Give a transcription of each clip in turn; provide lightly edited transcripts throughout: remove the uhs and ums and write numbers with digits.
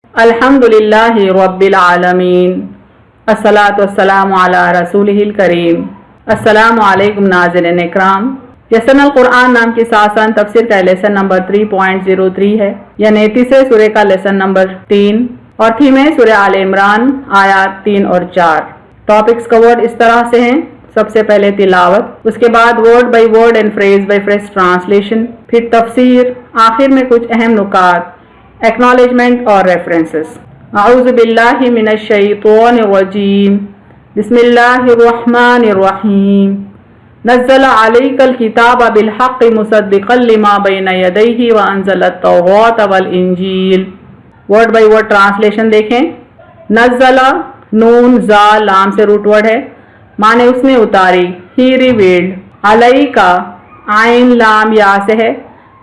الحمدللہ رب العالمین الصلاۃ والسلام علی رسولہ کریم۔ السلام علیکم ناظرین اکرام۔ یسن القرآن نام کی ساسن تفسیر کا لیسن نمبر 3.03 ہے، یعنی تیسرے سورے کا لیسن نمبر 3 اور تھیم ہے سورہ آل عمران آیات 3 اور 4۔ ٹاپکس کورڈ اس طرح سے ہیں: سب سے پہلے تلاوت، اس کے بعد word by word and phrase by phrase translation, پھر تفسیر، آخر میں کچھ اہم نکات، ایکنالجمنٹ اور ریفرنسز۔ اعوذ باللہ من الشیطان الرجیم، بسم اللہ الرحمن الرحیم۔ نزل علیک الکتاب بالحق مصدقا لما بین یدیہ وانزل التوراۃ والانجیل۔ ورڈ بائی ورڈ ٹرانسلیشن دیکھیں۔ نزل، نون زا لام سے روٹ ورڈ ہے، معنی اس نے اتاری، ہی ریویلڈ۔ علیکا، عین لام یا سے ہے،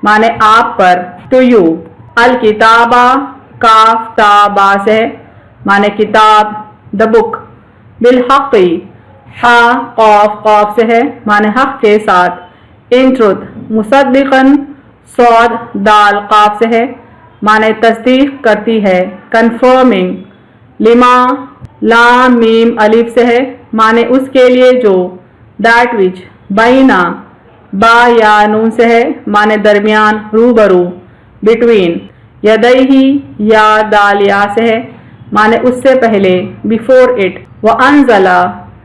معنی آپ پر، ٹو یو۔ الکتابہ، کاف تا با سے ہے، معنی کتاب، دا بک۔ بالحق، ہا قاف قاف سے ہے، معنی حق کے ساتھ۔ ان ٹروتھ، مصدقاً، صاد دال قاف سے ہے، معنی تصدیق کرتی ہے، کنفرمنگ۔ لما، لام میم الف سے ہے، معنی اس کے لیے جو، دیٹ وچ۔ بینا، با یا نون سے ہے، معنی درمیان، روبرو، بٹوین۔ یدیہ، یا دال یا سے ہے، معنی اس سے پہلے، بیفور اٹ۔ وانزل،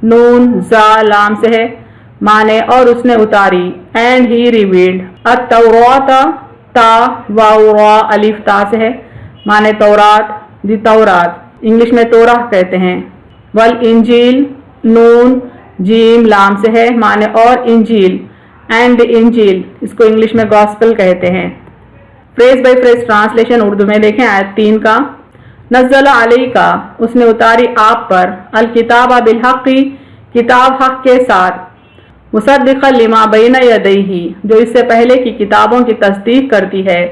نون زا لام سے ہے، معنی اور اس نے اتاری، اینڈ ہی ریویلڈ۔ التوراۃ، تا واو را الف تا سے ہے، معنی تورات، دی تورات، انگلش میں توراہ کہتے ہیں۔ والانجیل، نون جیم لام سے ہے، معنی اور انجیل، اینڈ انجیل، اس کو انگلش میں گاسپل کہتے ہیں۔ Phrase by phrase translation Urdu میں دیکھیں آیت 3 کا۔ نزل علیکا، اس نے اتاری آپ پر، الکتاب بالحق، کتاب حق کے ساتھ، مصدقا لما بین یدیہ، جو اس سے پہلے کی کتابوں کی تصدیق کرتی ہے۔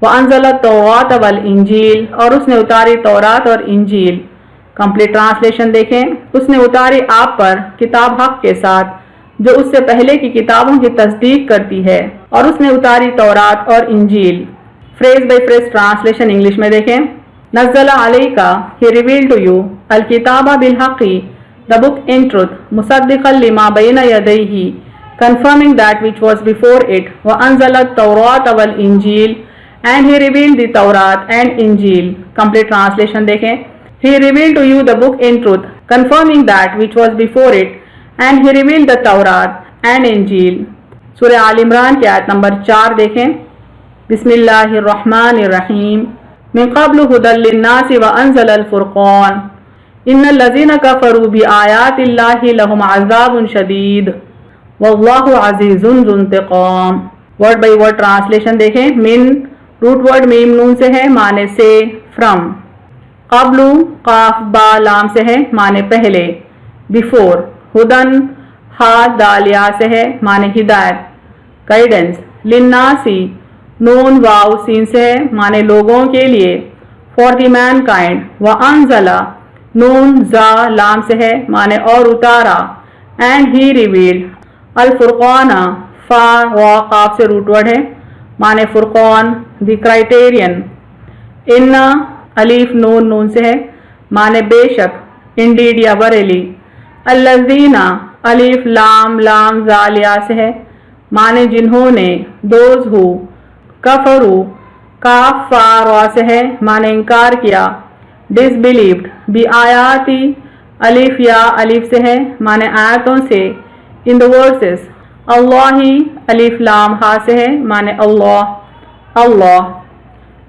وانزل التوراۃ والانجیل، اور اس نے اتاری تورات اور انجیل۔ کمپلیٹ ٹرانسلیشن دیکھیں۔ اس نے اتاری آپ پر کتاب حق کے ساتھ جو اس سے پہلے کی کتابوں کی تصدیق کرتی ہے، اور اس نے اتاری تورات اور انجیل۔ Phrase by phrase translation English میں دیکھیں۔ نزل علیکا، he revealed to you، الکتاب بالحق، the book in truth، مصدقا لما بین یدیہ، confirming that which was before it، وانزل التوراۃ والانجیل، and he revealed the Taurat and Injil۔ Complete translation دیکھیں۔ He revealed to you the book in truth، confirming that which was before it، and he revealed the Taurat and Injil۔ سورہ آل عمران کی آیت number 4 دیکھیں۔ بسم اللہ الرحمن الرحیم۔ من قبل ھدی للناس وانزل الفرقان، ان الذین کفروا بآیات اللہ لہم عذاب شدید واللہ عزیز ذو انتقام۔ ورڈ بائی ورڈ ٹرانسلیشن دیکھیں۔ من، روٹ ورڈ میم نون سے ہے، معنی سے، فرام۔ قبل، قاف با لام سے ہے، معنی پہلے، بیفور۔ ہدن، ہا دال یا سے ہے، معنی ہدایت، گائیڈنس۔ للناسی، نون واو سین سے ہے، معنی لوگوں کے لیے، فار دی مین کائنڈ۔ وانزل، نون زا لام سے ہے، معنی اور اتارا، اینڈ ہی ریویلڈ۔ الفرقان، فا وا قاف سے روٹ ورڈ ہے، معنی فرقان، دی کرائٹیرین۔ ان، الف نون نون سے ہے، معنی بے شک، انڈیڈ یا وریلی۔ الذین، الف لام لام زال یا سے ہے، معنی جنہوں نے، دوز ہو۔ کفرو، کاف فا را سے ہے، معنی انکار کیا، ڈس بلیوڈ۔ بی آیاتی، الف یا الف سے ہے، معنی آیاتوں سے، ان دا ورسز۔ اللہ، الف لام ہا سے ہے، معنی اللہ، اللہ۔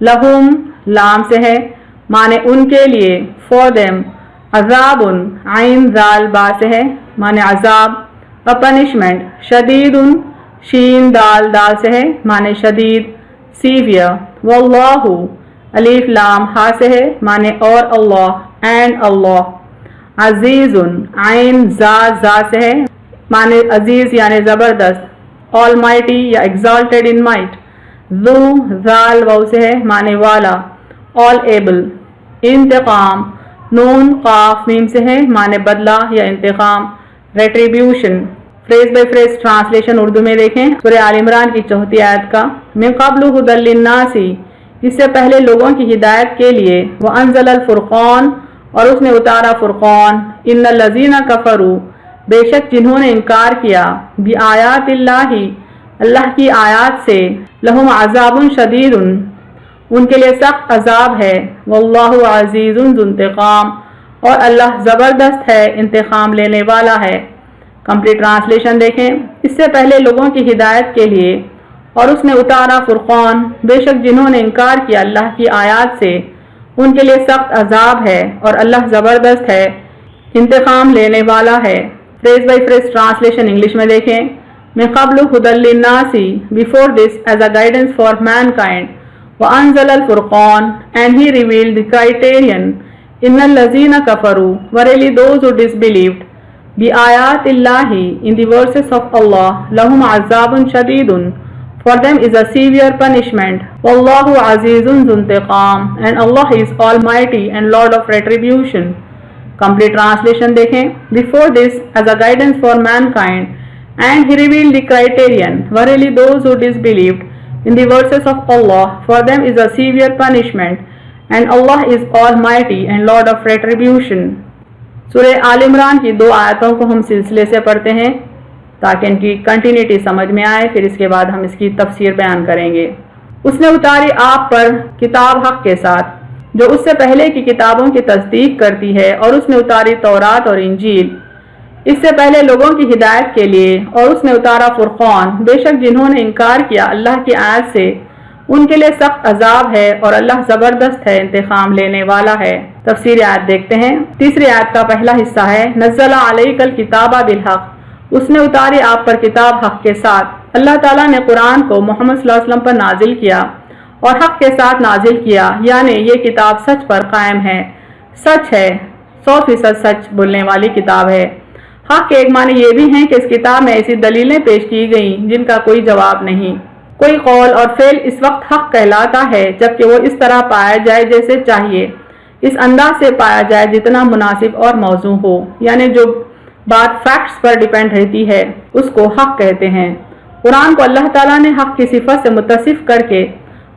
لہم، لام سے ہے، معنی ان کے لیے، فور دیم۔ عذاب، عین زال با سے ہے، معنی عذاب، پنشمنٹ۔ شدید، شین دال دال سے ہے، معنی شدید، سیویئر۔ واللہ، الف لام ہا سے ہے، معنی اور اللہ، اینڈ اللہ۔ عزیز، عین زا زا سے ہے، معنی عزیز یعنی زبردست، آلمائٹی یا ایگزالٹیڈ ان مائٹ۔ ذو، زال واو سے ہے، معنی والا، آل ایبل۔ انتقام، نون قاف میم سے ہے، معنی بدلہ یا انتقام، retribution. Phrase by phrase translation Urdu میں دیکھیں۔ سورہ آل عمران کی 4 آیت کا۔ من قبل ھدی للناس، جس سے پہلے لوگوں کی ہدایت کے لیے وَأَنزَلَ الْفُرْقَانَ اور اس نے اتارا فرقان ان الذین کفروا بے شک جنہوں نے انکار کیا بآیات اللہ کی آیات سے لہم عذاب شدید ان کے لیے سخت عذاب ہے واللہ عزیز ذو انتقام اور اللہ زبردست ہے انتقام لینے والا ہے۔ کمپلیٹ ٹرانسلیشن دیکھیں۔ اس سے پہلے لوگوں کی ہدایت کے لیے اور اس نے اتارا فرقان بے شک جنہوں نے انکار کیا اللہ کی آیات سے ان کے لیے سخت عذاب ہے اور اللہ زبردست ہے انتقام لینے والا ہے۔ Phrase by phrase translation English میں دیکھیں۔ من قبل هدى للناس before this as a guidance for mankind وأنزل الفرقان and he revealed the criterion إن الذين كفروا verily those who disbelieved بآيات الله in the verses of Allah لهم عذاب شديد for them is a severe punishment والله عزيز ذو انتقام and Allah is almighty and Lord of retribution۔ Complete translation دیکھیں۔ Before this as a guidance for mankind and he revealed the criterion verily those who disbelieved in the verses of Allah for them is a severe punishment and Allah is almighty and Lord of retribution۔ سورہ آل عمران کی 2 آیتوں کو ہم سلسلے سے پڑھتے ہیں تاکہ ان کی کنٹینیوٹی سمجھ میں آئے، پھر اس کے بعد ہم اس کی تفسیر بیان کریں گے۔ اس نے اتاری آپ پر کتاب حق کے ساتھ جو اس سے پہلے کی کتابوں کی تصدیق کرتی ہے اور اس نے اتاری تورات اور انجیل اس سے پہلے لوگوں کی ہدایت کے لیے اور اس نے اتارا فرقان بے شک جنہوں نے انکار کیا اللہ کی آیت سے ان کے لیے سخت عذاب ہے اور اللہ زبردست ہے انتقام لینے والا ہے۔ تفسیر آیت دیکھتے ہیں۔ تیسری آیت کا پہلا حصہ ہے نزل علیک الکتاب بالحق اس نے اتاری آپ پر کتاب حق کے ساتھ۔ اللہ تعالیٰ نے قرآن کو محمد صلی اللہ علیہ وسلم پر نازل کیا اور حق کے ساتھ نازل کیا، یعنی یہ کتاب سچ پر قائم ہے، سچ ہے، 100% سچ بولنے والی کتاب ہے۔ حق کے ایک معنی یہ بھی ہیں کہ اس کتاب میں ایسی دلیلیں پیش کی گئیں جن کا کوئی جواب نہیں۔ کوئی قول اور فعل اس وقت حق کہلاتا ہے جبکہ وہ اس طرح پایا جائے جیسے چاہیے، اس انداز سے پایا جائے جتنا مناسب اور موزوں ہو، یعنی جو بات فیکٹس پر ڈیپینڈ رہتی ہے اس کو حق کہتے ہیں۔ قرآن کو اللہ تعالیٰ نے حق کی صفت سے متصف کر کے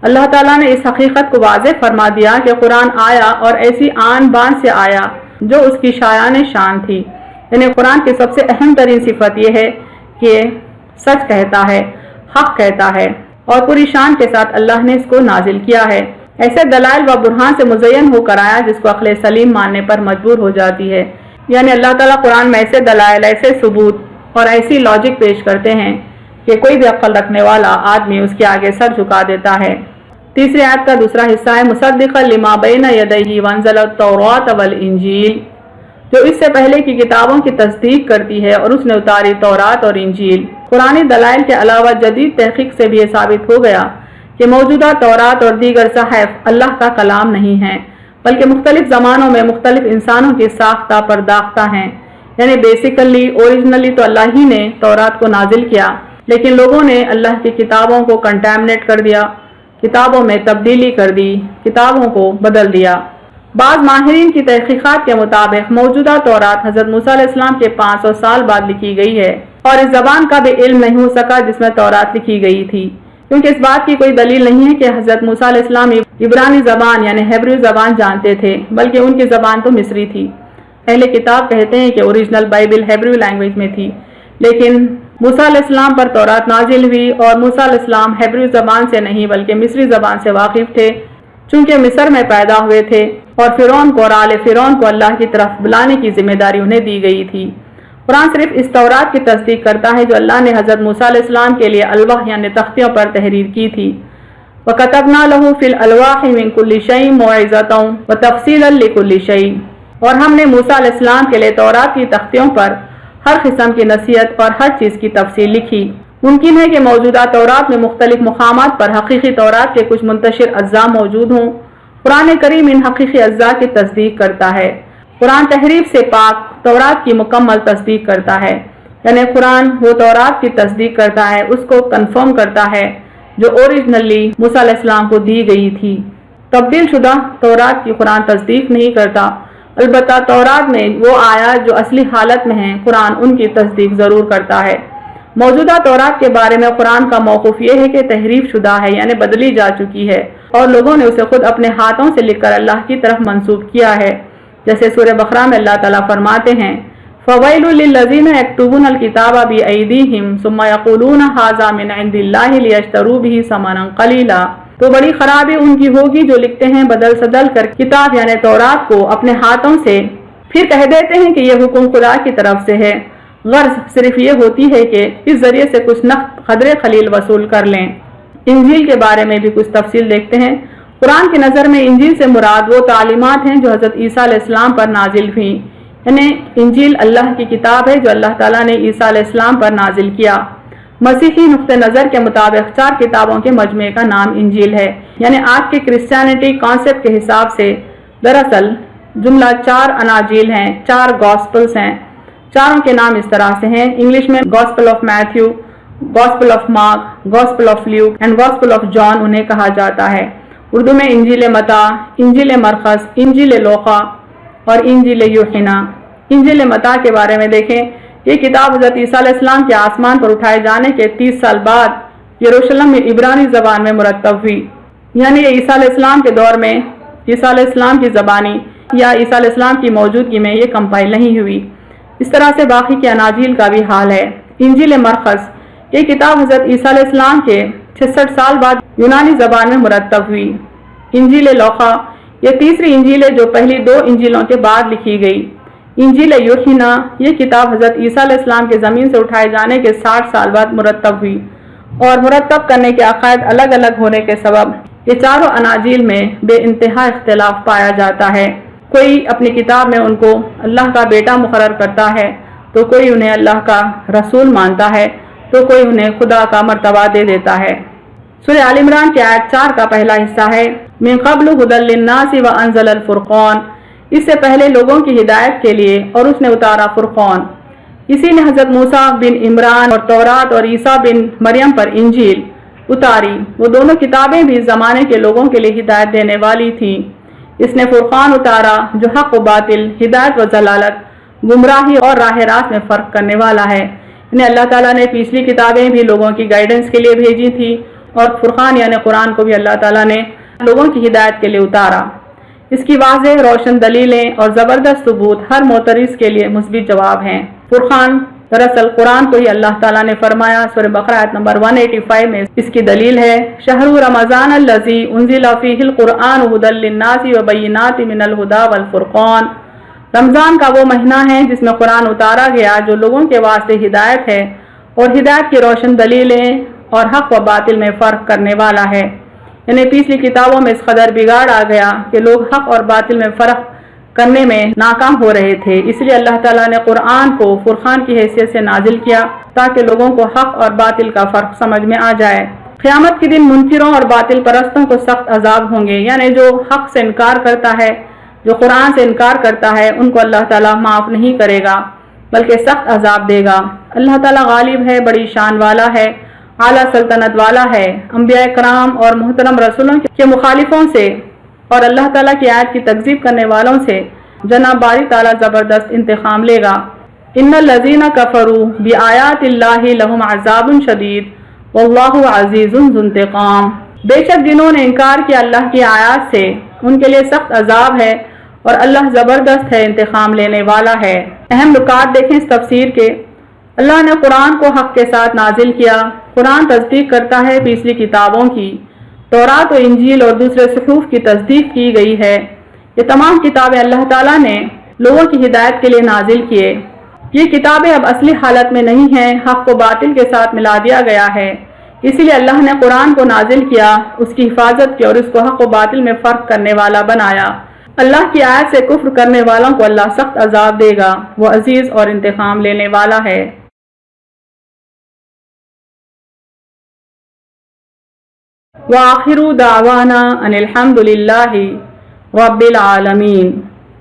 اللہ تعالیٰ نے اس حقیقت کو واضح فرما دیا کہ قرآن آیا اور ایسی آن بان سے آیا جو اس کی شایان شان تھی، یعنی قرآن کی سب سے اہم ترین صفت یہ ہے کہ سچ کہتا ہے، حق کہتا ہے اور پوری شان کے ساتھ اللہ نے اس کو نازل کیا ہے، ایسے دلائل و برہان سے مزین ہو کر آیا جس کو عقل سلیم ماننے پر مجبور ہو جاتی ہے۔ یعنی اللہ تعالیٰ قرآن میں ایسے دلائل، ایسے ثبوت اور ایسی لاجک پیش کرتے ہیں کہ کوئی بھی عقل رکھنے والا آدمی اس کے آگے سر جھکا دیتا ہے۔ تیسری آیت کا دوسرا حصہ ہے مصدقا لما بین یدیہ وانزل التوراۃ والانجیل جو اس سے پہلے کی کتابوں کی تصدیق کرتی ہے اور اس نے اتاری تورات اور انجیل۔ قرآنی دلائل کے علاوہ جدید تحقیق سے بھی یہ ثابت ہو گیا کہ موجودہ تورات اور دیگر صحائف اللہ کا کلام نہیں ہیں بلکہ مختلف زمانوں میں مختلف انسانوں کی ساختہ پرداختہ ہیں، یعنی بیسیکلی اوریجنلی تو اللہ ہی نے تورات کو نازل کیا لیکن لوگوں نے اللہ کی کتابوں کو کنٹامنیٹ کر دیا، کتابوں میں تبدیلی کر دی، کتابوں کو بدل دیا۔ بعض ماہرین کی تحقیقات کے مطابق موجودہ تورات حضرت موسیٰ علیہ السلام کے 500 سال بعد لکھی گئی ہے اور اس زبان کا بھی علم نہیں ہو سکا جس میں تورات لکھی گئی تھی، کیونکہ اس بات کی کوئی دلیل نہیں ہے کہ حضرت موسیٰ علیہ السلام عبرانی زبان یعنی ہیبریو زبان جانتے تھے، بلکہ ان کی زبان تو مصری تھی۔ اہل کتاب کہتے ہیں کہ اوریجنل بائبل ہیبریو لینگویج میں تھی، لیکن موسیٰ علیہ السلام پر تورات نازل ہوئی اور موسیٰ علیہ السلام ہیبریو زبان سے نہیں بلکہ مصری زبان سے واقف تھے، چونکہ مصر میں پیدا ہوئے تھے اور فرعون کو اور آل فرعون کو اللہ کی طرف بلانے کی ذمہ داری انہیں دی گئی تھی۔ قرآن صرف اس تورات کی تصدیق کرتا ہے جو اللہ نے حضرت موسیٰ علیہ السلام کے لیے الواح یعنی تختیوں پر تحریر کی تھی۔ وَكَتَبْنَا لَهُ فِي الْأَلْوَاحِ مِن كُلِّ شَيْءٍ مَوْعِظَةً وَتَفْصِيلًا لِكُلِّ شَيْءٍ اور ہم نے موسیٰ علیہ السلام کے لیے تورات کی تختیوں پر ہر قسم کی نصیحت اور ہر چیز کی تفصیل لکھی۔ ممکن ہے کہ موجودہ تورات میں مختلف مقامات پر حقیقی تورات کے کچھ منتشر اجزاء موجود ہوں۔ قرآن کریم ان حقیقی اجزاء کی تصدیق کرتا ہے۔ قرآن تحریف سے پاک تورات کی مکمل تصدیق کرتا ہے، یعنی قرآن وہ تورات کی تصدیق کرتا ہے، اس کو کنفرم کرتا ہے جو اوریجنلی موسیٰ علیہ السلام کو دی گئی تھی۔ تبدیل شدہ تورات کی قرآن تصدیق نہیں کرتا، البتہ تورات میں وہ آیات جو اصلی حالت میں ہیں قرآن ان کی تصدیق ضرور کرتا ہے۔ موجودہ تورات کے بارے میں قرآن کا موقف یہ ہے کہ تحریف شدہ ہے، یعنی بدلی جا چکی ہے، اور لوگوں نے اسے خود اپنے ہاتھوں سے لکھ کر اللہ کی طرف منسوب کیا ہے، جیسے سورہ بقرہ میں اللہ تعالیٰ فرماتے ہیں فَوَيْلٌ لِّلَّذِينَ يَكْتُبُونَ الْكِتَابَ بِأَيْدِيهِمْ ثُمَّ يَقُولُونَ هَٰذَا مِنْ عِندِ اللَّهِ لِيَشْتَرُوا بِهِ ثَمَنًا قَلِيلًا، تو بڑی خرابی ان کی ہوگی جو لکھتے ہیں بدل سدل کر کتاب یعنی تورات کو اپنے ہاتھوں سے، پھر کہہ دیتے ہیں کہ یہ حکم خدا کی طرف سے ہے، غرض صرف یہ ہوتی ہے کہ اس ذریعے سے کچھ نقد قدر قلیل وصول کر لیں۔ انجیل کے بارے میں بھی کچھ تفصیل دیکھتے ہیں۔ قرآن کی نظر میں انجیل سے مراد وہ تعلیمات ہیں جو حضرت عیسیٰ علیہ السلام پر نازل ہوئیں، یعنی انجیل اللہ کی کتاب ہے جو اللہ تعالیٰ نے عیسیٰ علیہ السلام پر نازل کیا۔ مسیحی نقطہ نظر کے مطابق 4 کتابوں کے مجموعے کا نام انجیل ہے، یعنی آج کے کرسچینٹی کانسیپٹ کے حساب سے دراصل جملہ 4 اناجیل ہیں، 4 گاسپلز ہیں۔ چاروں کے نام اس طرح سے ہیں، انگلش میں gospel of Matthew, gospel of Mark, gospel of Luke and gospel of John انہیں کہا جاتا ہے۔ اردو میں انجیل متی، انجیل مرقس، انجیل لوقا اور انجیل یوحنا۔ انجیل متی کے بارے میں دیکھیں، یہ کتاب حضرت عیسیٰ علیہ السلام کے آسمان پر اٹھائے جانے کے 30 سال بعد یروشلم میں عبرانی زبان میں مرتب ہوئی، یعنی یہ عیسیٰ علیہ السلام کے دور میں عیسیٰ علیہ السلام کی زبانی یا عیسیٰ علیہ السلام کی موجودگی میں یہ کمپائل نہیں ہوئی۔ اس طرح سے باقی کے اناجیل کا بھی حال ہے۔ انجیل مرقس، یہ کتاب حضرت عیسیٰ علیہ السلام کے 66 سال بعد یونانی زبان میں مرتب ہوئی۔ انجیل لوقا، یہ تیسری انجیل ہے جو پہلی 2 انجیلوں کے بعد لکھی گئی۔ انجیل یوحنا، یہ کتاب حضرت عیسیٰ علیہ السلام کے زمین سے اٹھائے جانے کے 60 سال بعد مرتب ہوئی، اور مرتب کرنے کے عقائد الگ الگ ہونے کے سبب یہ چاروں اناجیل میں بے انتہا اختلاف پایا جاتا ہے۔ کوئی اپنی کتاب میں ان کو اللہ کا بیٹا مقرر کرتا ہے، تو کوئی انہیں اللہ کا رسول مانتا ہے، تو کوئی انہیں خدا کا مرتبہ دے دیتا ہے۔ سورہ آل عمران کی آیت 4 کا پہلا حصہ ہے من قبل ھدی للناس وانزل الفرقان، اس سے پہلے لوگوں کی ہدایت کے لیے اور اس نے اتارا فرقان۔ اسی نے حضرت موسیٰ بن عمران اور تورات اور عیسیٰ بن مریم پر انجیل اتاری، وہ دونوں کتابیں بھی زمانے کے لوگوں کے لیے ہدایت دینے والی تھیں۔ اس نے فرقان اتارا جو حق و باطل، ہدایت و ضلالت، گمراہی اور راہ راست میں فرق کرنے والا ہے۔ انہیں اللہ تعالیٰ نے پچھلی کتابیں بھی لوگوں کی گائیڈنس کے لیے بھیجی تھی، اور فرقان یعنی قرآن کو بھی اللہ تعالیٰ نے لوگوں کی ہدایت کے لیے اتارا۔ اس کی واضح روشن دلیلیں اور زبردست ثبوت ہر معترض کے لیے مثبت جواب ہیں۔ فرقان دراصل قرآن کو ہی اللہ تعالیٰ نے فرمایا، سورہ بقرہ آیت نمبر 185 میں اس کی دلیل ہے شہر رمضان الذی انزل فیہ القرآن ھدی للناس وبینات من الھدی والفرقان، رمضان کا وہ مہینہ ہے جس میں قرآن اتارا گیا جو لوگوں کے واسطے ہدایت ہے اور ہدایت کی روشن دلیلیں اور حق و باطل میں فرق کرنے والا ہے۔ یعنی پچھلی کتابوں میں اس قدر بگاڑ آ گیا کہ لوگ حق اور باطل میں فرق کرنے میں ناکام ہو رہے تھے، اس لیے اللہ تعالیٰ نے قرآن کو فرقان کی حیثیت سے نازل کیا تاکہ لوگوں کو حق اور باطل کا فرق سمجھ میں آ جائے۔ قیامت کے دن منکروں اور باطل پرستوں کو سخت عذاب ہوں گے، یعنی جو حق سے انکار کرتا ہے، جو قرآن سے انکار کرتا ہے، ان کو اللہ تعالیٰ معاف نہیں کرے گا بلکہ سخت عذاب دے گا۔ اللہ تعالیٰ غالب ہے، بڑی شان والا ہے، اعلیٰ سلطنت والا ہے۔ انبیاء کرام اور محترم رسولوں کے مخالفوں سے اور اللہ تعالیٰ کی آیت کی تکذیب کرنے والوں سے جناب باری تعالیٰ زبردست انتقام لے گا۔ ان الذین کفروا بآیات اللہ لہم عذاب شدید واللہ عزیز ذو انتقام، بے شک جنہوں نے انکار کیا اللہ کی آیات سے ان کے لیے سخت عذاب ہے اور اللہ زبردست ہے، انتقام لینے والا ہے۔ اہم نکات دیکھیں اس تفسیر کے۔ اللہ نے قرآن کو حق کے ساتھ نازل کیا۔ قرآن تصدیق کرتا ہے پچھلی کتابوں کی، تورات و انجیل اور دوسرے صحف کی تصدیق کی گئی ہے۔ یہ تمام کتابیں اللہ تعالیٰ نے لوگوں کی ہدایت کے لیے نازل کیے۔ یہ کتابیں اب اصلی حالت میں نہیں ہیں، حق کو باطل کے ساتھ ملا دیا گیا ہے، اسی لیے اللہ نے قرآن کو نازل کیا، اس کی حفاظت کی اور اس کو حق و باطل میں فرق کرنے والا بنایا۔ اللہ کی آیت سے کفر کرنے والوں کو اللہ سخت عذاب دے گا، وہ عزیز اور انتقام لینے والا ہے۔ وآخر دعوانا ان الحمد للہ رب العالمین۔